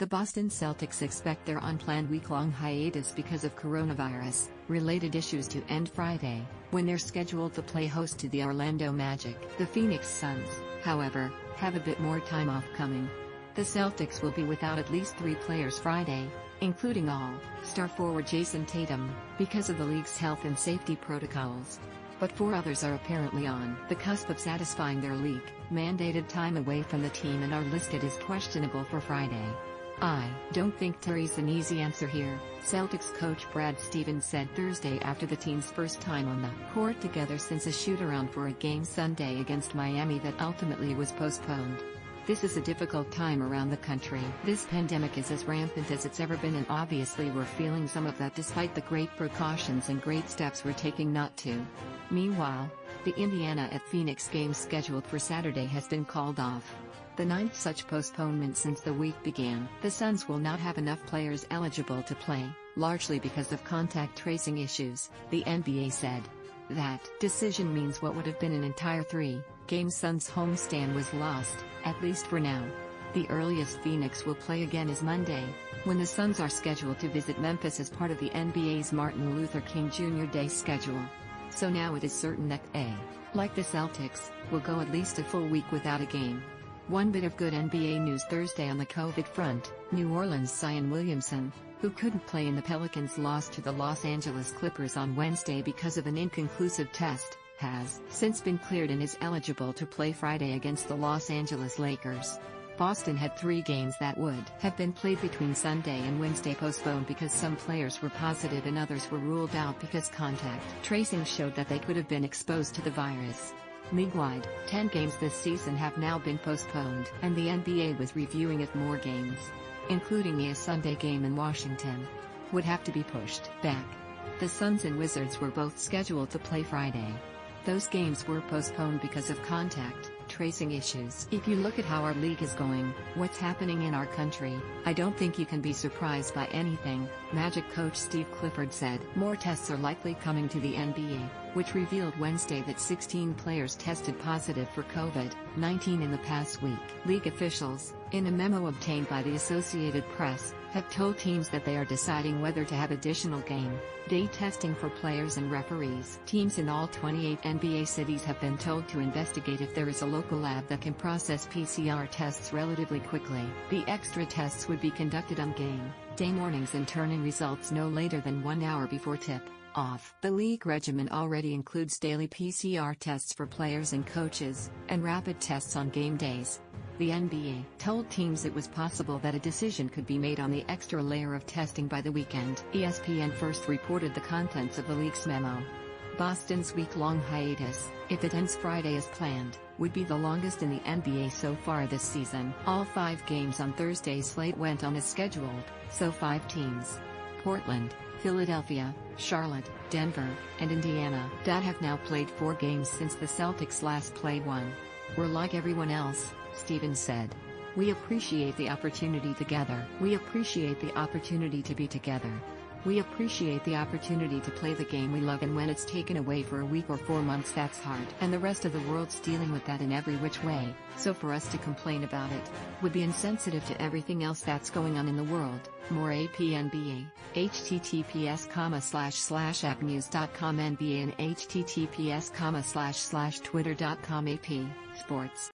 The Boston Celtics expect their unplanned week-long hiatus because of coronavirus-related issues to end Friday, when they're scheduled to play host to the Orlando Magic. The Phoenix Suns, however, have a bit more time off coming. The Celtics will be without at least 3 players Friday, including all-star forward Jason Tatum, because of the league's health and safety protocols. But 4 others are apparently on the cusp of satisfying their league-mandated time away from the team and are listed as questionable for Friday. "I don't think Terry's an easy answer here," Celtics coach Brad Stevens said Thursday after the team's first time on the court together since a shoot-around for a game Sunday against Miami that ultimately was postponed. "This is a difficult time around the country. This pandemic is as rampant as it's ever been, and obviously we're feeling some of that despite the great precautions and great steps we're taking not to." Meanwhile, the Indiana at Phoenix game scheduled for Saturday has been called off, the 9th such postponement since the week began. The Suns will not have enough players eligible to play, largely because of contact tracing issues, the NBA said. That decision means what would have been an entire 3-game Suns homestand was lost, at least for now. The earliest Phoenix will play again is Monday, when the Suns are scheduled to visit Memphis as part of the NBA's Martin Luther King Jr. Day schedule. So now it is certain that like the Celtics, will go at least a full week without a game. One bit of good NBA news Thursday on the COVID front: New Orleans' Zion Williamson, who couldn't play in the Pelicans' loss to the Los Angeles Clippers on Wednesday because of an inconclusive test, has since been cleared and is eligible to play Friday against the Los Angeles Lakers. Boston had 3 games that would have been played between Sunday and Wednesday postponed because some players were positive and others were ruled out because contact tracing showed that they could have been exposed to the virus. League-wide, 10 games this season have now been postponed, and the NBA was reviewing if more games, including a Sunday game in Washington, would have to be pushed back. The Suns and Wizards were both scheduled to play Friday. Those games were postponed because of contact tracing issues. "If you look at how our league is going, what's happening in our country, I don't think you can be surprised by anything," Magic coach Steve Clifford said. More tests are likely coming to the NBA, which revealed Wednesday that 16 players tested positive for COVID-19 in the past week. League officials, in a memo obtained by the Associated Press, have told teams that they are deciding whether to have additional game-day testing for players and referees. Teams in all 28 NBA cities have been told to investigate if there is a local lab that can process PCR tests relatively quickly. The extra tests would be conducted on game-day mornings and turn in results no later than 1 hour before tip-off. The league regimen already includes daily PCR tests for players and coaches, and rapid tests on game days. The NBA told teams it was possible that a decision could be made on the extra layer of testing by the weekend. ESPN first reported the contents of the league's memo. Boston's week-long hiatus, if it ends Friday as planned, would be the longest in the NBA so far this season. All 5 games on Thursday's slate went on as scheduled, so 5 teams, Portland, Philadelphia, Charlotte, Denver, and Indiana, that have now played 4 games since the Celtics last played one. "We're like everyone else," Stevens said. "We appreciate the opportunity together. We appreciate the opportunity to be together. We appreciate the opportunity to play the game we love, and when it's taken away for a week or 4 months, that's hard. And the rest of the world's dealing with that in every which way, so for us to complain about it would be insensitive to everything else that's going on in the world." More APNBA, https://appnews.com NBA and https://twitter.com AP Sports.